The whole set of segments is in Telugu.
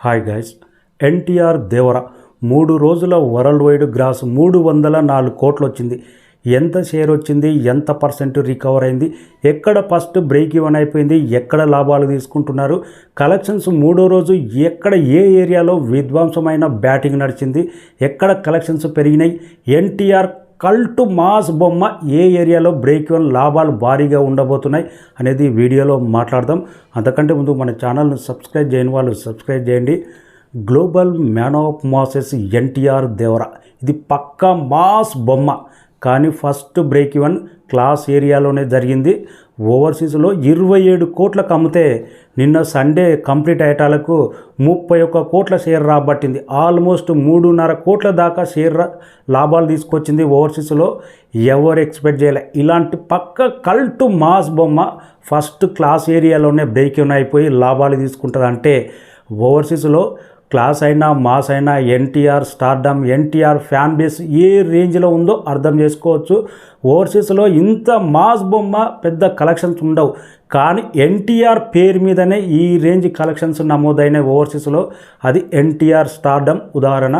హాయ్ గైస్, ఎన్టీఆర్ దేవర 3 రోజుల వరల్డ్ వైడ్ గ్రాస్ 304 కోట్లు వచ్చింది. ఎంత షేర్ వచ్చింది, ఎంత పర్సెంట్ రికవర్ అయింది, ఎక్కడ ఫస్ట్ బ్రేక్ ఈవెన్ అయిపోయింది, ఎక్కడ లాభాలు తీసుకుంటున్నారు, కలెక్షన్స్ 3వ రోజు ఎక్కడ ఏ ఏరియాలో విధ్వంసమైన బ్యాటింగ్ నడిచింది, ఎక్కడ కలెక్షన్స్ పెరిగినాయి, ఎన్టీఆర్ కల్ట్ మాస్ బొమ్మ ఏ ఏరియాలో బ్రేక్ ఈవెన్ లాభాలు భారీగా ఉండబోతున్నాయి అనేది వీడియోలో మాట్లాడదాం. అంతకంటే ముందు మన ఛానల్ను సబ్స్క్రైబ్ చేయని వాళ్ళు సబ్స్క్రైబ్ చేయండి. Global man of masses NTR Devara, ఇది పక్కా మాస్ బొమ్మ. కానీ ఫస్ట్ బ్రేక్ ఈవెన్ క్లాస్ ఏరియాలోనే జరిగింది. ఓవర్సీస్లో 27 కోట్లకు అమ్మితే నిన్న సండే కంప్లీట్ అయ్యేటాలకు 31 కోట్ల షేర్ రాబట్టింది. ఆల్మోస్ట్ 3.5 కోట్ల దాకా షేర్ లాభాలు తీసుకొచ్చింది. ఓవర్సీస్లో ఎవరు ఎక్స్పెక్ట్ చేయలే. ఇలాంటి పక్క కల్ట్ మాస్ బొమ్మ ఫస్ట్ క్లాస్ ఏరియాలోనే బ్రేక్ ఈవెన్ అయిపోయి లాభాలు తీసుకుంటుంది. అంటే ఓవర్సీస్లో క్లాస్ అయినా మాస్ అయినా NTR stardom, NTR fan base ఏ రేంజ్లో ఉందో అర్థం చేసుకోవచ్చు. ఓవర్సీస్లో ఇంత మాస్ బొమ్మ పెద్ద కలెక్షన్స్ ఉండవు, కానీ ఎన్టీఆర్ పేరు మీదనే ఈ రేంజ్ కలెక్షన్స్ నమోదైన ఓవర్సీస్లో అది ఎన్టీఆర్ స్టార్డమ్ ఉదాహరణ.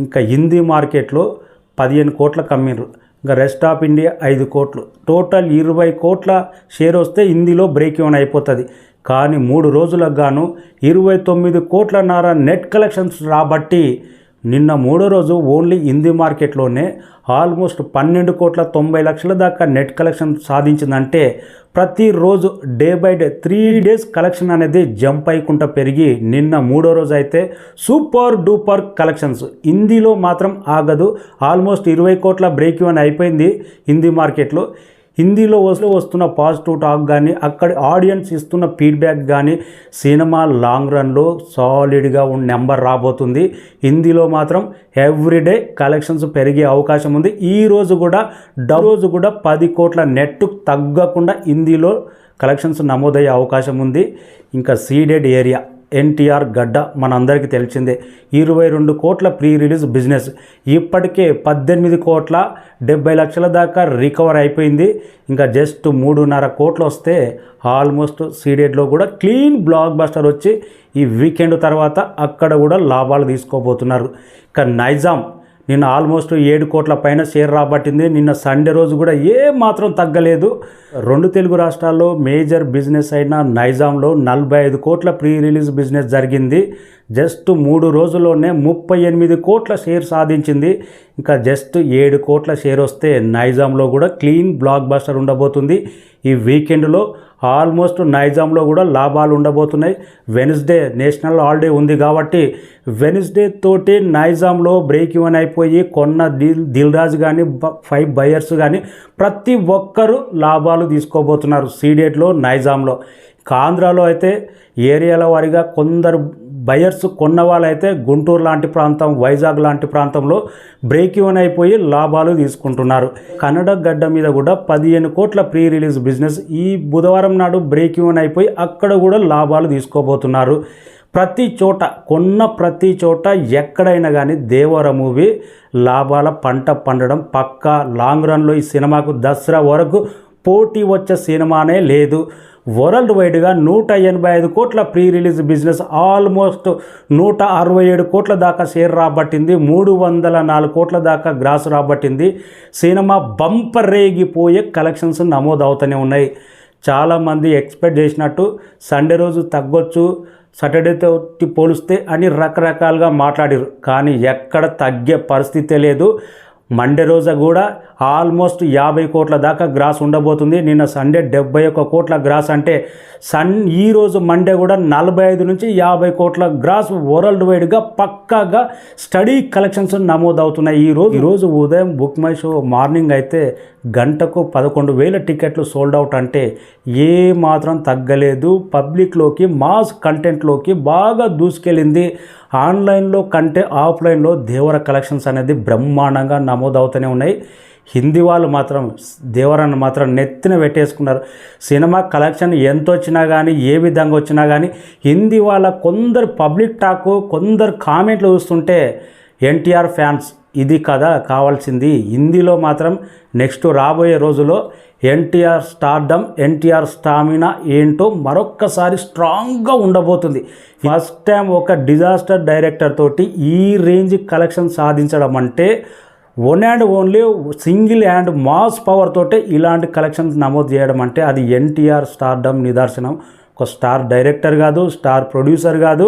ఇంకా హిందీ మార్కెట్లో 15 కోట్లకు అమ్మిర్రు, ఇంకా రెస్ట్ ఆఫ్ ఇండియా 5 కోట్లు, టోటల్ 20 కోట్ల షేర్ వస్తే హిందీలో బ్రేక్ ఈవెన్ అయిపోతుంది. కానీ 3 రోజులకు గాను 29 కోట్లన్నర నెట్ కలెక్షన్స్ రాబట్టి నిన్న 3వ రోజు ఓన్లీ హిందీ మార్కెట్లోనే ఆల్మోస్ట్ 12 కోట్ల 90 లక్షల దాకా నెట్ కలెక్షన్ సాధించిందంటే ప్రతిరోజు day by day 3 days collection అనేది జంప్ అయ్యకుండా పెరిగి నిన్న 3వ రోజు అయితే సూపర్ డూపర్ కలెక్షన్స్. హిందీలో మాత్రం ఆగదు. ఆల్మోస్ట్ 20 కోట్ల బ్రేక్ ఈవెన్ అయిపోయింది హిందీ మార్కెట్లో. హిందీలో వస్తున్న పాజిటివ్ టాక్ కానీ, అక్కడ ఆడియన్స్ ఇస్తున్న ఫీడ్బ్యాక్ కానీ సినిమా లాంగ్ రన్లో సాలిడ్గా నెంబర్ రాబోతుంది. హిందీలో మాత్రం ఎవ్రీడే కలెక్షన్స్ పెరిగే అవకాశం ఉంది. ఈ రోజు కూడా 10 కోట్ల నెట్ తగ్గకుండా హిందీలో కలెక్షన్స్ నమోదయ్యే అవకాశం ఉంది. ఇంకా సీడెడ్ ఏరియా ఎన్టీఆర్ గడ్డ మనందరికీ తెలిసిందే. 22 కోట్ల ప్రీ రిలీజ్ బిజినెస్ ఇప్పటికే 18 కోట్ల 70 లక్షల దాకా రికవర్ అయిపోయింది. ఇంకా జస్ట్ 3.5 కోట్లు వస్తే ఆల్మోస్ట్ సీడెడ్లో కూడా క్లీన్ బ్లాక్ బస్టర్ వచ్చి ఈ వీకెండ్ తర్వాత అక్కడ కూడా లాభాలు తీసుకోబోతున్నారు. ఇంకా నైజాం నిన్న ఆల్మోస్ట్ 7 కోట్ల పైన షేర్ రాబట్టింది. నిన్న సండే రోజు కూడా ఏ మాత్రం తగ్గలేదు. 2 తెలుగు రాష్ట్రాల్లో మేజర్ బిజినెస్ అయిన నైజాంలో 45 కోట్ల ప్రీ రిలీజ్ బిజినెస్ జరిగింది. జస్ట్ 3 రోజుల్లోనే 38 కోట్ల షేర్ సాధించింది. ఇంకా జస్ట్ 7 కోట్ల షేర్ వస్తే నైజాంలో కూడా క్లీన్ బ్లాక్ బస్టర్ ఉండబోతుంది. ఈ వీకెండ్లో ఆల్మోస్ట్ నైజాంలో కూడా లాభాలు ఉండబోతున్నాయి. వెన్స్డే నేషనల్ హాలిడే ఉంది కాబట్టి వెన్స్డే తోటి నైజాంలో బ్రేక్ ఈవెన్ అయిపోయి కొన్న దిల్ రాజు కానీ 5 బయర్స్ కానీ ప్రతి ఒక్కరూ లాభాలు తీసుకోబోతున్నారు సీడెడ్లో నైజాంలో. ఆంధ్రాలో అయితే ఏరియాల వారీగా కొందరు బయర్స్ కొన్న వాళ్ళైతే గుంటూరు లాంటి ప్రాంతం, వైజాగ్ లాంటి ప్రాంతంలో బ్రేక్ ఈవెన్ అయిపోయి లాభాలు తీసుకుంటున్నారు. కన్నడ గడ్డ మీద కూడా 15 కోట్ల ప్రీ రిలీజ్ బిజినెస్ ఈ బుధవారం నాడు బ్రేక్ ఈవెన్ అయిపోయి అక్కడ కూడా లాభాలు తీసుకోబోతున్నారు. ప్రతి చోట కొన్న ప్రతి చోట ఎక్కడైనా కానీ దేవర మూవీ లాభాల పంట పండడం పక్కా. లాంగ్ రన్లో ఈ సినిమాకు దసరా వరకు పోటీ వచ్చే సినిమానే లేదు. వరల్డ్ వైడ్గా 185 కోట్ల ప్రీ రిలీజ్ బిజినెస్ ఆల్మోస్ట్ 167 కోట్ల దాకా షేర్ రాబట్టింది. 304 కోట్ల దాకా గ్రాస్ రాబట్టింది. సినిమా బంపర్ రేగిపోయే కలెక్షన్స్ నమోదవుతూనే ఉన్నాయి. చాలామంది ఎక్స్పెక్ట్ చేసినట్టు సండే రోజు తగ్గొచ్చు, సాటర్డేతో పోలిస్తే అని రకరకాలుగా మాట్లాడారు. కానీ ఎక్కడ తగ్గే పరిస్థితే లేదు. మండే రోజు కూడా ఆల్మోస్ట్ 50 కోట్ల దాకా గ్రాస్ ఉండబోతుంది. నిన్న సండే 71 కోట్ల గ్రాస్ అంటే ఈరోజు మండే కూడా 45 నుంచి 50 కోట్ల గ్రాస్ వరల్డ్ వైడ్గా పక్కాగా స్టడీ కలెక్షన్స్ నమోదవుతున్నాయి. ఈరోజు ఉదయం బుక్ మై షో మార్నింగ్ అయితే గంటకు 11,000 టికెట్లు సోల్డ్ అవుట్. అంటే ఏ మాత్రం తగ్గలేదు. పబ్లిక్లోకి మాస్ కంటెంట్లోకి బాగా దూసుకెళ్ళింది. ఆన్లైన్లో కంటే ఆఫ్లైన్లో దేవర కలెక్షన్స్ అనేది బ్రహ్మాండంగా నమోదవుతూనే ఉన్నాయి. హిందీ వాళ్ళు మాత్రం దేవరాన్ని మాత్రం నెత్తిన పెట్టేసుకున్నారు. సినిమా కలెక్షన్ ఎంత వచ్చినా కానీ, ఏ విధంగా వచ్చినా కానీ హిందీ వాళ్ళ కొందరు పబ్లిక్ టాక్, కొందరు కామెంట్లు చూస్తుంటే ఎన్టీఆర్ ఫ్యాన్స్ ఇది కదా కావాల్సింది. హిందీలో మాత్రం నెక్స్ట్ రాబోయే రోజుల్లో ఎన్టీఆర్ స్టార్డమ్, ఎన్టీఆర్ స్టామినా ఏంటో మరొక్కసారి స్ట్రాంగ్గా ఉండబోతుంది. ఫస్ట్ టైం ఒక డిజాస్టర్ డైరెక్టర్ తోటి ఈ రేంజ్ కలెక్షన్ సాధించడం అంటే one and only single hand mass power తోటే ఇలాంటి కలెక్షన్స్ నమోదు చేయడం అంటే అది ఎన్టీఆర్ స్టార్డమ్ నిదర్శనం. ఒక స్టార్ డైరెక్టర్ కాదు, స్టార్ ప్రొడ్యూసర్ కాదు,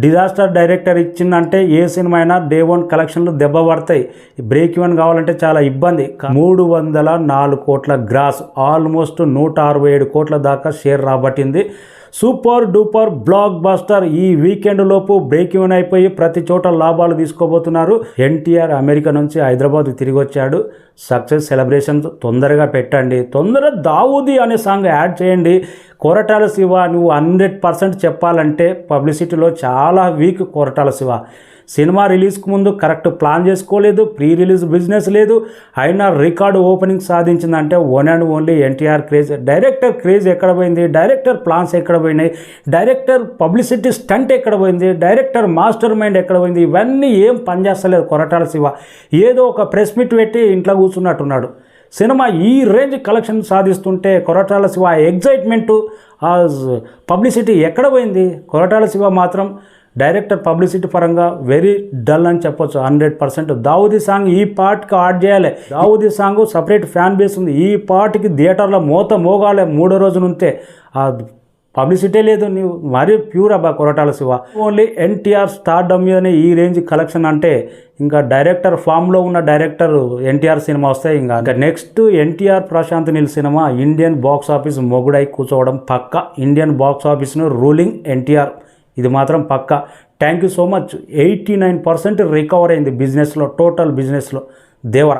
డిజాస్టర్ డైరెక్టర్ ఇచ్చిందంటే ఏ సినిమా అయినా డే 1 కలెక్షన్లు దెబ్బ పడతాయి. బ్రేక్ ఈవెన్ కావాలంటే చాలా ఇబ్బంది. 304 కోట్ల గ్రాస్, ఆల్మోస్ట్ 167 కోట్ల దాకా షేర్ రాబట్టింది. Super duper blockbuster. ఈ వీకెండ్ లోపు బ్రేక్ ఈవెన్ అయిపోయి ప్రతి చోట లాభాలు తీసుకోబోతున్నారు. ఎన్టీఆర్ అమెరికా నుంచి హైదరాబాద్ తిరిగి వచ్చాడు. సక్సెస్ సెలబ్రేషన్స్ తొందరగా పెట్టండి. దావూదీ అనే సాంగ్ యాడ్ చేయండి. కొరటాల శివ నువ్వు 100% చెప్పాలంటే పబ్లిసిటీలో చాలా వీక్ కొరటాల శివ. సినిమా రిలీజ్కి ముందు కరెక్ట్ ప్లాన్ చేసుకోలేదు, ప్రీ రిలీజ్ బిజినెస్ లేదు, అయినా రికార్డు ఓపెనింగ్ సాధించిందంటే one and only NTR craze. Director craze ఎక్కడ పోయింది, డైరెక్టర్ ప్లాన్స్ ఎక్కడ పోయినాయి, డైరెక్టర్ పబ్లిసిటీ స్టంట్ ఎక్కడ పోయింది, డైరెక్టర్ మాస్టర్ మైండ్ ఎక్కడ పోయింది, ఇవన్నీ ఏం పనిచేస్తలేదు కొరటాల శివ. ఏదో ఒక ప్రెస్ మీట్ పెట్టి ఇంట్లో కూర్చున్నట్టున్నాడు. సినిమా ఈ రేంజ్ కలెక్షన్ సాధిస్తుంటే కొరటాల శివ ఎగ్జైట్మెంటు, ఆ పబ్లిసిటీ ఎక్కడ పోయింది? కొరటాల శివ మాత్రం డైరెక్టర్ పబ్లిసిటీ పరంగా వెరీ డల్ అని చెప్పొచ్చు 100%. దావూదీ సాంగ్ ఈ పార్ట్కి యాడ్ చేయాలి. Daavudi song separate fan base ఉంది. ఈ పార్ట్కి థియేటర్లో మోగాలి 3వ రోజు నుంటే. ఆ పబ్లిసిటీ లేదు. నీవు మరీ ప్యూర్ అబ్బా కొరటాల శివ. ఓన్లీ ఎన్టీఆర్ స్టార్డమ్ మీదనే ఈ రేంజ్ కలెక్షన్ అంటే ఇంకా డైరెక్టర్ ఫామ్లో ఉన్న డైరెక్టర్ ఎన్టీఆర్ సినిమా వస్తే ఇంకా నెక్స్ట్ ఎన్టీఆర్ ప్రశాంత్ నీల్ సినిమా ఇండియన్ బాక్స్ ఆఫీస్ మొగుడై కూర్చోవడం పక్క. ఇండియన్ బాక్స్ ఆఫీస్ను రూలింగ్ ఎన్టీఆర్, ఇది మాత్రం పక్క. Thank you so much. 89% recover అయింది బిజినెస్లో, టోటల్ బిజినెస్లో దేవర.